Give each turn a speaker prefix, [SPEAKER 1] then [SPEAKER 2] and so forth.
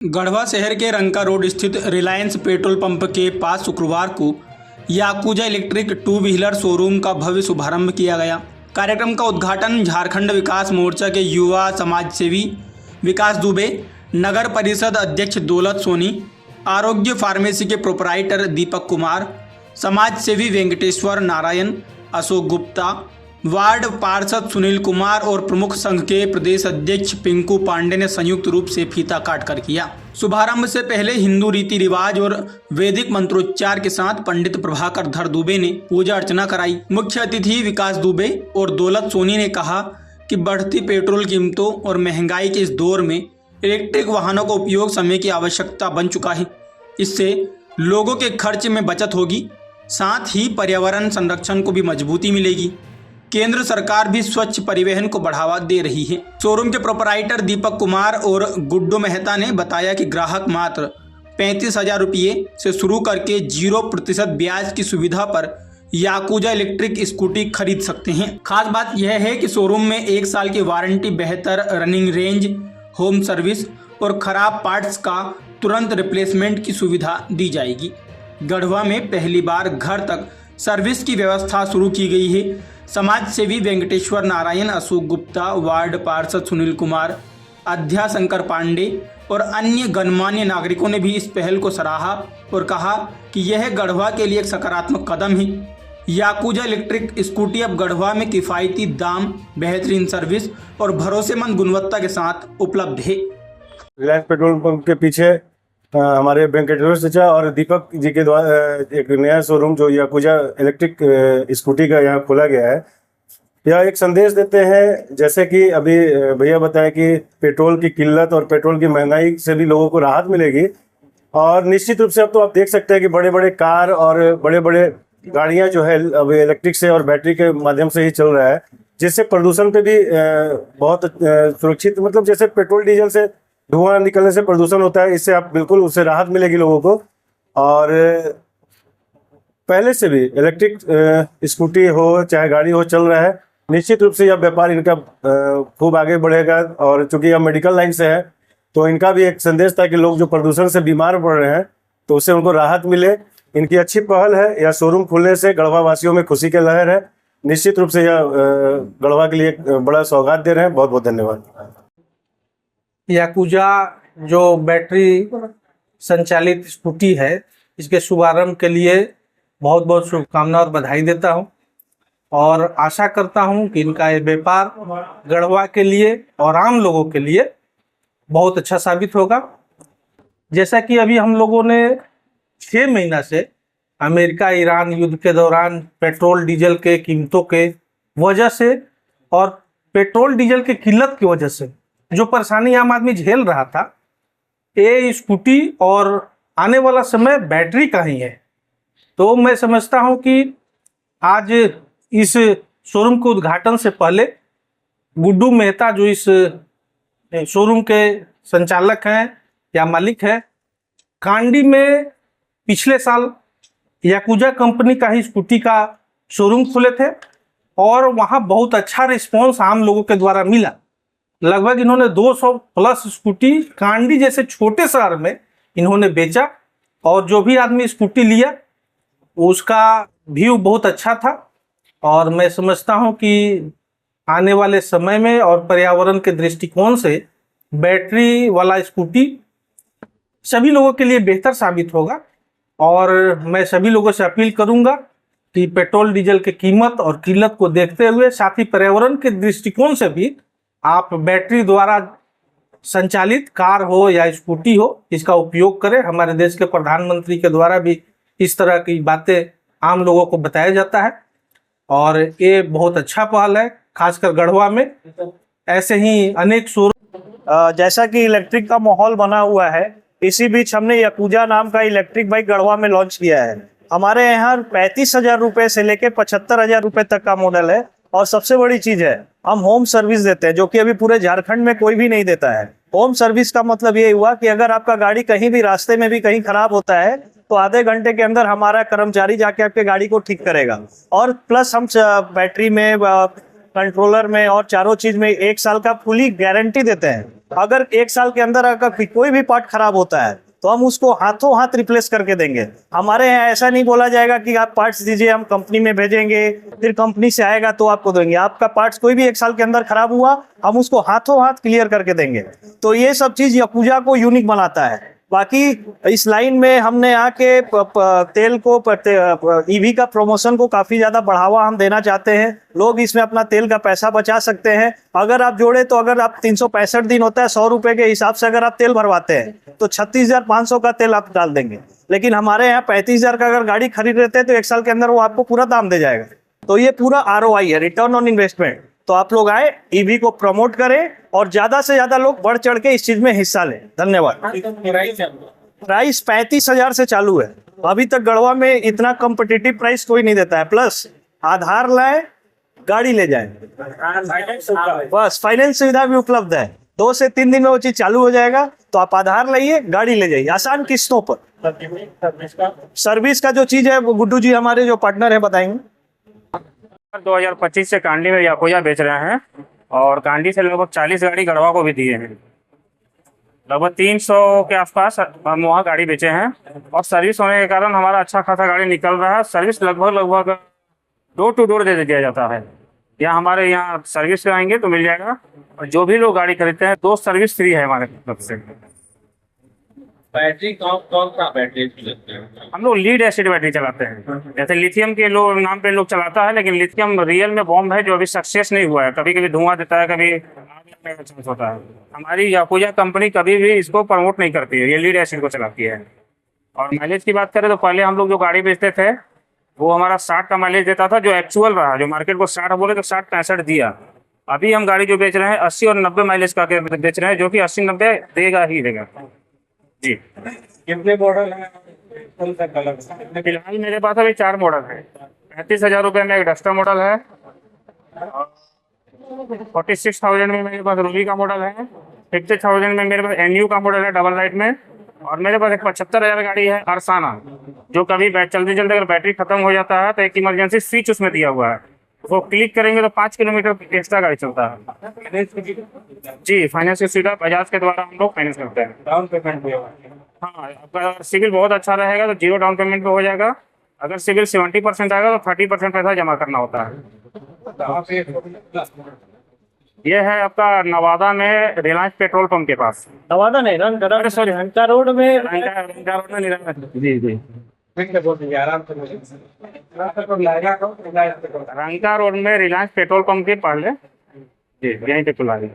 [SPEAKER 1] गढ़वा शहर के रंका रोड स्थित रिलायंस पेट्रोल पंप के पास शुक्रवार को yakuza electric two wheeler showroom का भव्य शुभारंभ किया गया। कार्यक्रम का उद्घाटन झारखंड विकास मोर्चा के युवा समाज सेवी विकास दुबे, नगर परिषद अध्यक्ष दौलत सोनी, आरोग्य फार्मेसी के प्रोपराइटर दीपक कुमार, समाज सेवी वेंकटेश्वर नारायण, अशोक गुप्ता, वार्ड पार्षद सुनील कुमार और प्रमुख संघ के प्रदेश अध्यक्ष पिंकू पांडे ने संयुक्त रूप से फीता काट कर किया। शुभारंभ से पहले हिंदू रीति रिवाज और वैदिक मंत्रोच्चार के साथ पंडित प्रभाकर धर दुबे ने पूजा अर्चना कराई। मुख्य अतिथि विकास दुबे और दौलत सोनी ने कहा कि बढ़ती पेट्रोल कीमतों और महंगाई के इस दौर में इलेक्ट्रिक वाहनों का उपयोग समय की आवश्यकता बन चुका है। इससे लोगों के खर्च में बचत होगी, साथ ही पर्यावरण संरक्षण को भी मजबूती मिलेगी। केंद्र सरकार भी स्वच्छ परिवहन को बढ़ावा दे रही है। शोरूम के प्रोपराइटर दीपक कुमार और गुड्डू मेहता ने बताया कि ग्राहक मात्र 35,000 रुपये से शुरू करके 0% ब्याज की सुविधा पर याकुजा इलेक्ट्रिक स्कूटी खरीद सकते हैं। खास बात यह है कि शोरूम में 1 साल की वारंटी, बेहतर रनिंग रेंज, होम सर्विस और खराब पार्ट्स का तुरंत रिप्लेसमेंट की सुविधा दी जाएगी। गढ़वा में पहली बार घर तक सर्विस की व्यवस्था शुरू की गई है। समाज सेवी वेंकटेश्वर नारायण, अशोक गुप्ता, वार्ड पार्षद सुनील कुमार, अध्या शंकर पांडे और अन्य गणमान्य नागरिकों ने भी इस पहल को सराहा और कहा कि यह गढ़वा के लिए एक सकारात्मक कदम है। याकुजा इलेक्ट्रिक स्कूटी अब गढ़वा में किफ़ायती दाम, बेहतरीन सर्विस और भरोसेमंद गुणवत्ता के साथ उपलब्ध है।
[SPEAKER 2] रिलायंस पेट्रोल पंप के पीछे हमारे वेंकटेश्वर चाचा और दीपक जी के द्वारा एक नया शोरूम जो याकुजा इलेक्ट्रिक स्कूटी का यहाँ खोला गया है। यह एक संदेश देते हैं, जैसे कि अभी भैया बताया कि पेट्रोल की किल्लत और पेट्रोल की महंगाई से भी लोगों को राहत मिलेगी। और निश्चित रूप से अब तो आप देख सकते हैं कि बड़े बड़े कार और बड़े बड़े गाड़ियाँ जो है अब इलेक्ट्रिक से और बैटरी के माध्यम से ही चल रहा है, जिससे प्रदूषण पे भी बहुत सुरक्षित, मतलब जैसे पेट्रोल डीजल से धुआं निकलने से प्रदूषण होता है, इससे आप बिल्कुल उससे राहत मिलेगी लोगों को। और पहले से भी इलेक्ट्रिक स्कूटी हो चाहे गाड़ी हो चल रहा है। निश्चित रूप से यह व्यापार इनका खूब आगे बढ़ेगा। और चूंकि यह मेडिकल लाइन से है तो इनका भी एक संदेश था कि लोग जो प्रदूषण से बीमार पड़ रहे हैं तो उससे उनको राहत मिले। इनकी अच्छी पहल है। यह शोरूम खुलने से गढ़वा वासियों में खुशी की लहर है। निश्चित रूप से यह गढ़वा के लिए एक बड़ा सौगात दे रहे हैं। बहुत बहुत धन्यवाद।
[SPEAKER 3] याकुजा जो बैटरी संचालित स्कूटी है, इसके शुभारंभ के लिए बहुत बहुत शुभकामनाएं और बधाई देता हूं और आशा करता हूं कि इनका ये व्यापार गढ़वा के लिए और आम लोगों के लिए बहुत अच्छा साबित होगा। जैसा कि अभी हम लोगों ने 6 महीना से अमेरिका ईरान युद्ध के दौरान पेट्रोल डीजल के कीमतों के वजह से और पेट्रोल डीजल की किल्लत की वजह से जो परेशानी आम आदमी झेल रहा था, ये स्कूटी और आने वाला समय बैटरी का ही है। तो मैं समझता हूं कि आज इस शोरूम के उद्घाटन से पहले गुड्डू मेहता जो इस शोरूम के संचालक हैं या मालिक हैं, कांडी में पिछले साल याकुजा कंपनी का ही स्कूटी का शोरूम खुले थे और वहाँ बहुत अच्छा रिस्पॉन्स आम लोगों के द्वारा मिला। लगभग इन्होंने 200 प्लस स्कूटी कांडी जैसे छोटे शहर में इन्होंने बेचा और जो भी आदमी स्कूटी लिया उसका व्यू बहुत अच्छा था। और मैं समझता हूं कि आने वाले समय में और पर्यावरण के दृष्टिकोण से बैटरी वाला स्कूटी सभी लोगों के लिए बेहतर साबित होगा। और मैं सभी लोगों से अपील करूंगा कि पेट्रोल डीजल की कीमत और किल्लत को देखते हुए, साथ ही पर्यावरण के दृष्टिकोण से भी आप बैटरी द्वारा संचालित कार हो या स्कूटी हो, इसका उपयोग करें। हमारे देश के प्रधानमंत्री के द्वारा भी इस तरह की बातें आम लोगों को बताया जाता है और ये बहुत अच्छा पहल है। खासकर गढ़वा में ऐसे ही अनेक शोरूम।
[SPEAKER 4] जैसा कि इलेक्ट्रिक का माहौल बना हुआ है, इसी बीच हमने याकुजा नाम का इलेक्ट्रिक बाइक गढ़वा में लॉन्च किया है। हमारे यहाँ 35,000 रुपये से लेकर 75,000 रुपये तक का मॉडल है। और सबसे बड़ी चीज है, हम होम सर्विस देते हैं, जो कि अभी पूरे झारखंड में कोई भी नहीं देता है। होम सर्विस का मतलब ये हुआ कि अगर आपका गाड़ी कहीं भी रास्ते में भी कहीं खराब होता है तो आधे घंटे के अंदर हमारा कर्मचारी जाके आपके गाड़ी को ठीक करेगा। और प्लस हम बैटरी में, कंट्रोलर में और चारों चीज में 1 साल का फुली गारंटी देते हैं। अगर 1 साल के अंदर अगर कोई भी पार्ट खराब होता है तो हम उसको हाथों हाथ रिप्लेस करके देंगे। हमारे यहाँ ऐसा नहीं बोला जाएगा कि आप पार्ट्स दीजिए, हम कंपनी में भेजेंगे, फिर कंपनी से आएगा तो आपको देंगे। आपका पार्ट्स कोई भी 1 साल के अंदर खराब हुआ, हम उसको हाथों हाथ क्लियर करके देंगे। तो ये सब चीज याकुजा को यूनिक बनाता है। बाकी इस लाइन में हमने आके तेल को ईवी का प्रमोशन को काफी ज्यादा बढ़ावा हम देना चाहते हैं। लोग इसमें अपना तेल का पैसा बचा सकते हैं। अगर आप जोड़े तो अगर आप 365 दिन होता है 100 रुपए के हिसाब से अगर आप तेल भरवाते हैं तो 36,500 का तेल आप डाल देंगे। लेकिन हमारे यहाँ 35,000 का अगर गाड़ी खरीद लेते हैं तो 1 साल के अंदर वो आपको पूरा दाम दे जाएगा। तो ये पूरा ROI है, रिटर्न ऑन इन्वेस्टमेंट। तो आप लोग आए, ईवी को प्रमोट करें और ज्यादा से ज्यादा लोग बढ़ चढ़ के इस चीज में हिस्सा लें। धन्यवाद। प्राइस 35,000 से चालू है। अभी तक गढ़वा में इतना कॉम्पिटिटिव प्राइस कोई नहीं देता है। प्लस आधार लाए, गाड़ी ले जाए, बस फाइनेंस सुविधा भी उपलब्ध है। 2 से 3 दिन में वो चीज चालू हो जाएगा। तो आप आधार लाइए, गाड़ी ले जाइए आसान किस्तों पर। सर्विस का जो चीज है वो गुड्डू जी हमारे जो पार्टनर है बताएंगे।
[SPEAKER 5] 2025 से कांडी में याकुजा बेच रहे हैं और कांडी से लगभग 40 गाड़ी गढ़वा को भी दिए हैं। लगभग 300 के आसपास हम वहाँ गाड़ी बेचे हैं और सर्विस होने के कारण हमारा अच्छा खासा गाड़ी निकल रहा है। सर्विस लगभग डोर टू डोर दे दिया जाता है। या हमारे यहाँ सर्विस आएंगे तो मिल जाएगा। और जो भी लोग गाड़ी खरीदते हैं 2 सर्विस फ्री है हमारे तरफ से।
[SPEAKER 6] बैटरी कौन सा बैटरी चलाते हैं?
[SPEAKER 5] हम लोग लीड एसिड बैटरी चलाते हैं। जैसे लिथियम के लोग नाम पे लोग चलाता है, लेकिन लिथियम रियल में बॉम्ब है जो अभी सक्सेस नहीं हुआ है। कभी कभी धुआं देता है, कभी आग लगने का चांस होता है। हमारी याकुजा कंपनी कभी भी इसको प्रमोट नहीं करती है, ये लीड एसिड को चलाती है। और माइलेज की बात करें तो पहले हम लोग जो गाड़ी बेचते थे वो हमारा 60 का माइलेज देता था, जो एक्चुअल रहा। जो मार्केट को 60 बोले तो 60-65 दिया। अभी हम गाड़ी जो बेच रहे हैं 80 और 90 माइलेज का बेच रहे हैं, जो कि 80-90 देगा ही देगा जी।
[SPEAKER 6] कितने मॉडल है? कौन सा कलर?
[SPEAKER 5] फिलहाल मेरे पास अभी 4 मॉडल है। 35,000 रुपये में एक डस्टर मॉडल है, 46,000 में मेरे पास रूबी का मॉडल है, 50,000 में मेरे पास NU का मॉडल है डबल लाइट में, और मेरे पास एक 75,000 गाड़ी है अरसाना, जो कभी चलते चलते अगर बैटरी खत्म हो जाता है तो एक इमरजेंसी स्विच उसमें दिया हुआ है, वो क्लिक करेंगे तो 5 किलोमीटर एक्स्ट्रा गाड़ी चलता है जी। फाइनेंस की सुविधा बजाज के द्वारा हम लोग फाइनेंस करते हैं।
[SPEAKER 6] डाउन पेमेंट भी होगा?
[SPEAKER 5] हाँ, आपका सिविल बहुत अच्छा रहेगा तो 0 डाउन पेमेंट पे हो जाएगा। अगर सिविल 70% आएगा तो 30% पैसा जमा करना होता है। ये है आपका नवादा में रिलायंस पेट्रोल पंप के पास।
[SPEAKER 4] नवादा नहीं, रंका रोड में।
[SPEAKER 5] रंका रोड में जी जी
[SPEAKER 6] आराम से
[SPEAKER 5] रंका रोड में रिलायंस पेट्रोल पंप के पहले जी, यहीं पे खुला है।